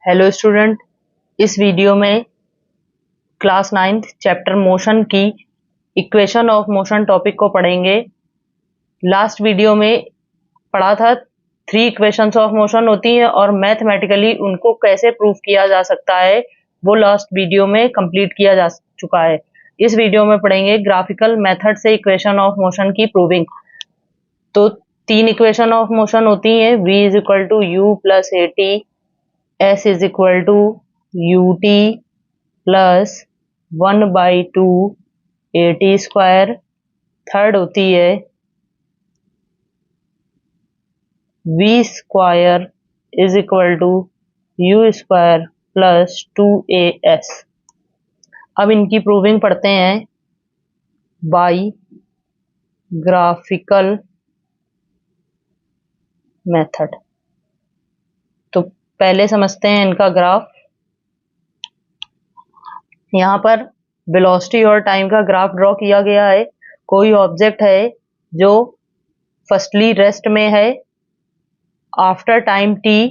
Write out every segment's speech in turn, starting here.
Hello student, इस video में class 9th chapter motion की इक्वेशन ऑफ मोशन टॉपिक को पढ़ेंगे। लास्ट वीडियो में पढ़ा था 3 इक्वेशंस ऑफ मोशन होती हैं और मैथमेटिकली उनको कैसे प्रूफ किया जा सकता है वो लास्ट वीडियो में कंप्लीट किया जा चुका है। इस वीडियो में पढ़ेंगे ग्राफिकल मेथड से इक्वेशन ऑफ मोशन की प्रूविंग। तो 3 इक्वेशन ऑफ मोशन होती हैं, v is equal to u plus a t, s is equal to u t plus 1/2 a t square. Third होती है v square is equal to you square plus 2as। अब इनकी proving पढ़ते हैं by graphical method. तो पहले समझते हैं इनका ग्राफ। यहाँ पर वेलोसिटी और टाइम का ग्राफ ड्रॉ किया गया है। कोई ऑब्जेक्ट है जो फर्स्टली रेस्ट में है, आफ्टर टाइम t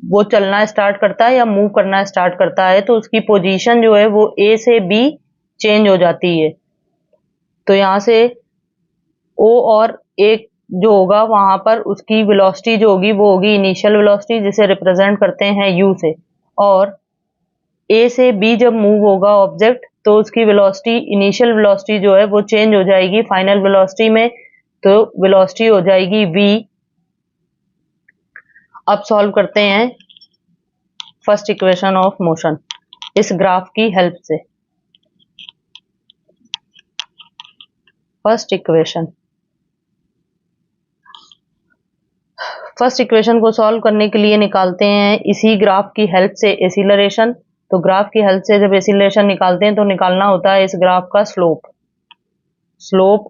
वो चलना स्टार्ट करता है या मूव करना स्टार्ट करता है, तो उसकी पोजीशन जो है वो a से b चेंज हो जाती है। तो यहाँ से o और a जो होगा वहां पर उसकी वेलोसिटी जो होगी वो होगी इनिशियल वेलोसिटी, जिसे रिप्रेजेंट करते हैं u से। और a से b जब मूव होगा ऑब्जेक्ट तो उसकी वेलोसिटी इनिशियल वेलोसिटी जो है वो चेंज हो जाएगी फाइनल वेलोसिटी में, तो वेलोसिटी हो जाएगी v। अब सॉल्व करते हैं फर्स्ट इक्वेशन ऑफ मोशन इस ग्राफ की हेल्प से। फर्स्ट इक्वेशन को सॉल्व करने के लिए निकालते हैं इसी ग्राफ की हेल्प से एक्सीलरेशन। तो ग्राफ की हेल्प से जब एक्सीलरेशन निकालते हैं तो निकालना होता है इस ग्राफ का स्लोप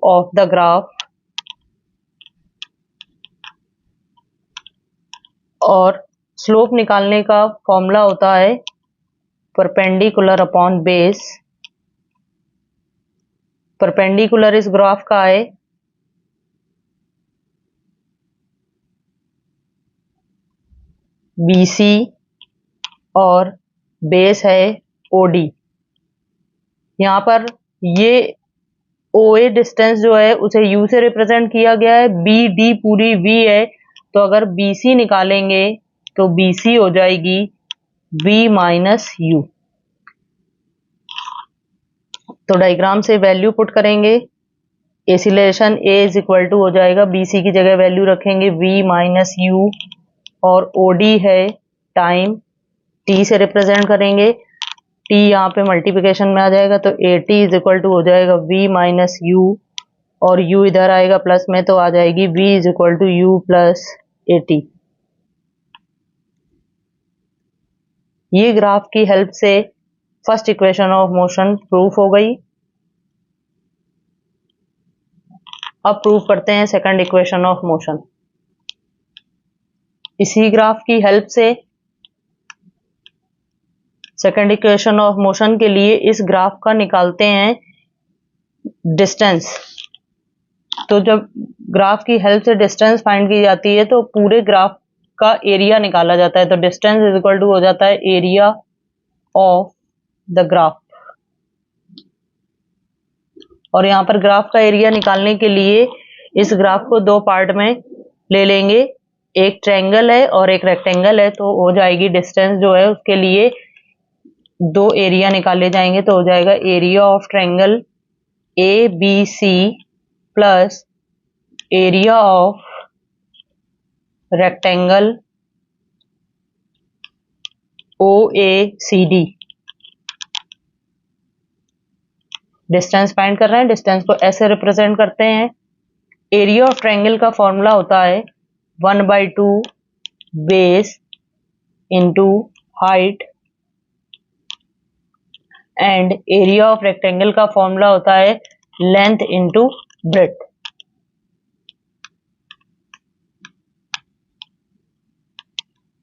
ऑफ द ग्राफ, और स्लोप निकालने का फॉर्मूला होता है परपेंडिकुलर अपॉन बेस। परपेंडिकुलर इस ग्राफ का है BC और बेस है OD। यहाँ पर ये OA डिस्टेंस जो है उसे U से रिप्रेजेंट किया गया है, BD पूरी V है, तो अगर BC निकालेंगे तो BC हो जाएगी V माइनस U। तो डायग्राम से वैल्यू पुट करेंगे, acceleration A is equal to हो जाएगा, BC की जगह वैल्यू रखेंगे V माइनस U, और OD है टाइम, T से रिप्रेजेंट करेंगे, T यहाँ पे मल्टीप्लिकेशन में आ जाएगा तो AT इज इक्वल टू हो जाएगा V माइनस U, और U इधर आएगा प्लस में तो आ जाएगी V is equal to U plus AT। ये ग्राफ की हेल्प से first equation of motion proof हो गई। अब प्रूफ करते हैं सेकंड इक्वेशन ऑफ मोशन इसी ग्राफ की हेल्प से। सेकंड इक्वेशन ऑफ मोशन के लिए इस ग्राफ का निकालते हैं डिस्टेंस। तो जब ग्राफ की हेल्प से डिस्टेंस फाइंड की जाती है तो पूरे ग्राफ का एरिया निकाला जाता है। तो डिस्टेंस इज इक्वल टू हो जाता है एरिया ऑफ द ग्राफ। और यहाँ पर ग्राफ का एरिया निकालने के लिए इस ग्राफ को 2 पार्ट में ले लेंगे, एक ट्रायंगल है और एक रेक्टेंगल है, तो हो जाएगी डिस्टेंस जो है उसके लिए 2 एरिया निकाले जाएंगे। तो हो जाएगा area of triangle ABC plus area of rectangle OACD। Distance find कर रहे हैं, डिस्टेंस को ऐसे रिप्रेजेंट करते हैं। एरिया ऑफ ट्रायंगल का फॉर्मूला होता है 1/2 base into height, and area of rectangle का फॉर्मूला होता है लेंथ इंटू ब्रेड्थ।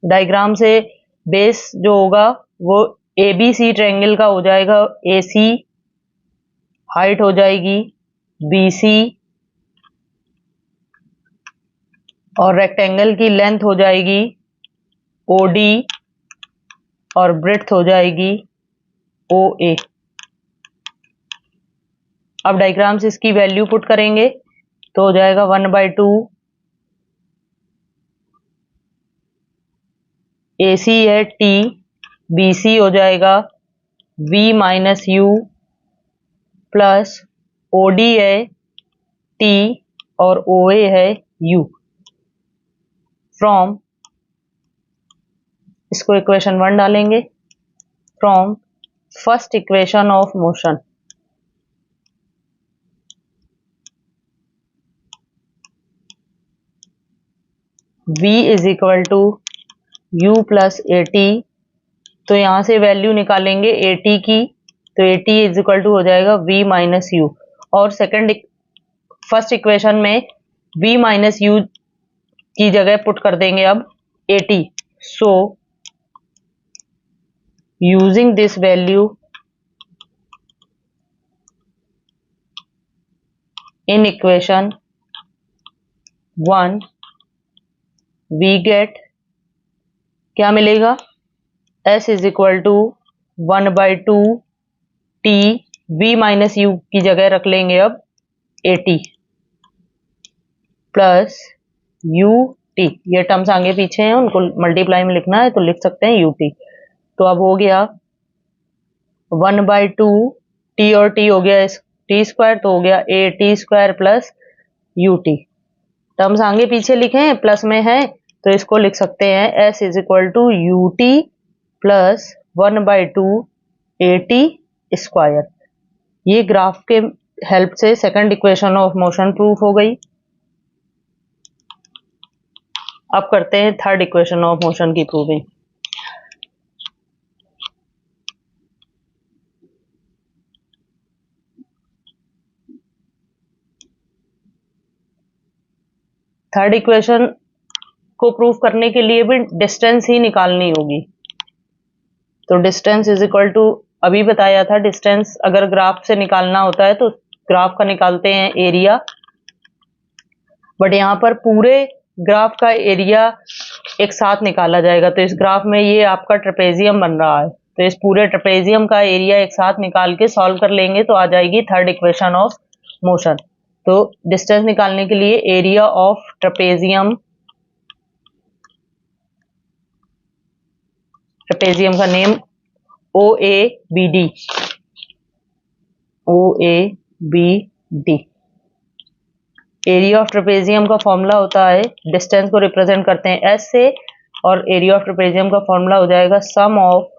डायग्राम से बेस जो होगा वो ABC ट्रायंगल का हो जाएगा AC, हाइट हो जाएगी BC, और रेक्टेंगल की लेंथ हो जाएगी OD और ब्रेड्थ हो जाएगी OA। अब डायग्राम से इसकी वैल्यू पुट करेंगे तो हो जाएगा 1/2 AC है T, BC हो जाएगा V minus U plus OD है T और OA है U। फ्रॉम, इसको इक्वेशन 1 डालेंगे, from first equation of motion V is equal to U plus AT। तो यहां से वैल्यू निकालेंगे AT की, तो AT इज इक्वल टू हो जाएगा V माइनस U। और फर्स्ट इक्वेशन में V माइनस U की जगह पुट कर देंगे अब AT। So using this value in equation 1 we get, क्या मिलेगा, S is equal to 1/2 T, V minus U की जगह रख लेंगे अब AT प्लस UT। ये टर्म्स आगे पीछे हैं, उनको मल्टीप्लाई में लिखना है तो लिख सकते हैं UT। तो अब हो गया 1/2 T और T हो गया T स्क्वायर, तो हो गया AT square plus UT। Terms आगे पीछे लिखे हैं, प्लस में है तो इसको लिख सकते हैं S is equal to UT plus 1/2 AT square. ये ग्राफ के हेल्प से second equation of motion proof हो गई। अब करते हैं थर्ड इक्वेशन ऑफ मोशन की प्रूविंग। थर्ड इक्वेशन को प्रूफ करने के लिए भी डिस्टेंस ही निकालनी होगी। तो डिस्टेंस इज इक्वल टू, अभी बताया था डिस्टेंस अगर ग्राफ से निकालना होता है तो ग्राफ का निकालते हैं एरिया, बट यहाँ पर पूरे ग्राफ का एरिया एक साथ निकाला जाएगा। तो इस ग्राफ में ये आपका ट्रेपेजियम बन रहा है, तो इस पूरे ट्रेपेजियम का एरिया एक साथ निकाल के सॉल्व कर लेंगे तो आ जाएगी थर्ड इक्वेशन ऑफ मोशन। तो डिस्टेंस निकालने के लिए एरिया ऑफ ट्रेपेजियम, ट्रेपेजियम का name OABD, OABD। Area of trapezium का फॉर्मूला होता है, डिस्टेंस को रिप्रेजेंट करते हैं S से, और एरिया ऑफ ट्रेपेजियम का फॉर्मूला हो जाएगा sum of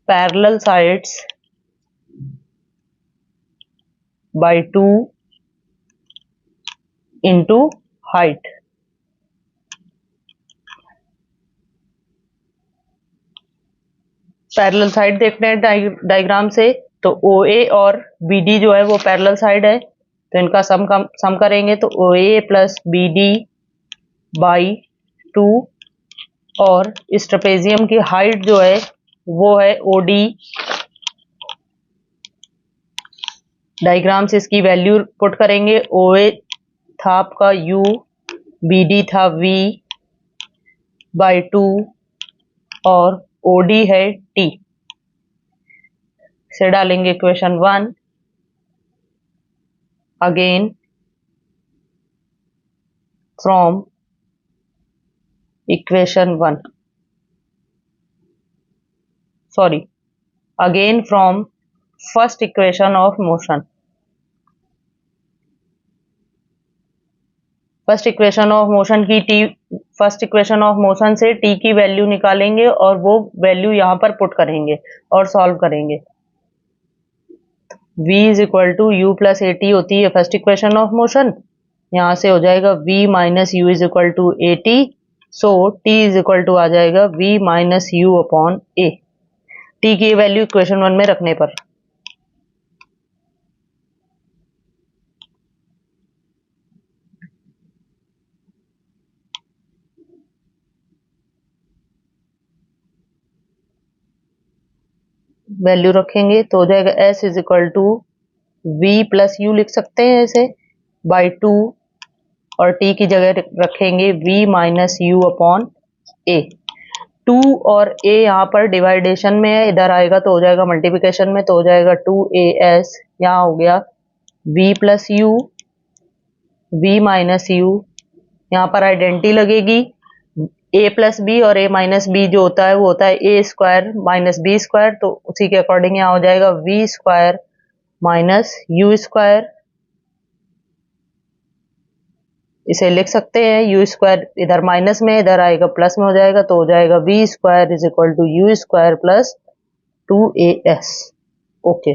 parallel sides by 2 into height. Parallel side देखते हैं डायग्राम से, तो OA और BD जो है वो पैरेलल साइड है, तो इनका सम करेंगे तो OA प्लस BD बाई 2, और इस ट्रेपेजियम की हाइट जो है वो है OD। डायग्राम से इसकी वैल्यू पुट करेंगे, OA था आपका U, BD था V बाई 2 और OD है T। से डालेंगे equation 1, again from equation 1, sorry again from first equation of motion. First equation of motion की फर्स्ट इक्वेशन ऑफ मोशन से T की वैल्यू निकालेंगे और वो वैल्यू यहां पर पुट करेंगे और सॉल्व करेंगे। V is equal to U plus AT होती है फर्स्ट इक्वेशन ऑफ मोशन, यहां से हो जाएगा V minus U is equal to AT। So T is equal to आ जाएगा V minus U upon A। T की वैल्यू इक्वेशन 1 में रखने पर वैल्यू रखेंगे तो हो जाएगा S is equal to V plus U लिख सकते हैं इसे बाई 2, और T की जगह रखेंगे V माइनस U अपॉन ए। 2 और ए यहाँ पर डिवाइडेशन में है, इधर आएगा तो हो जाएगा मल्टीप्लिकेशन में, तो हो जाएगा 2as। यहाँ हो गया v plus U, v minus U. यहाँ पर आइडेंटिटी लगेगी, a प्लस बी और a माइनस बी जो होता है वो होता है a square minus B square, तो उसी के अकॉर्डिंग यहाँ हो जाएगा v square minus U square. इसे लिख सकते हैं यू स्क्वायर इधर माइनस में, इधर आएगा प्लस में हो जाएगा, तो हो जाएगा v square is equal to you square plus 2as। Okay.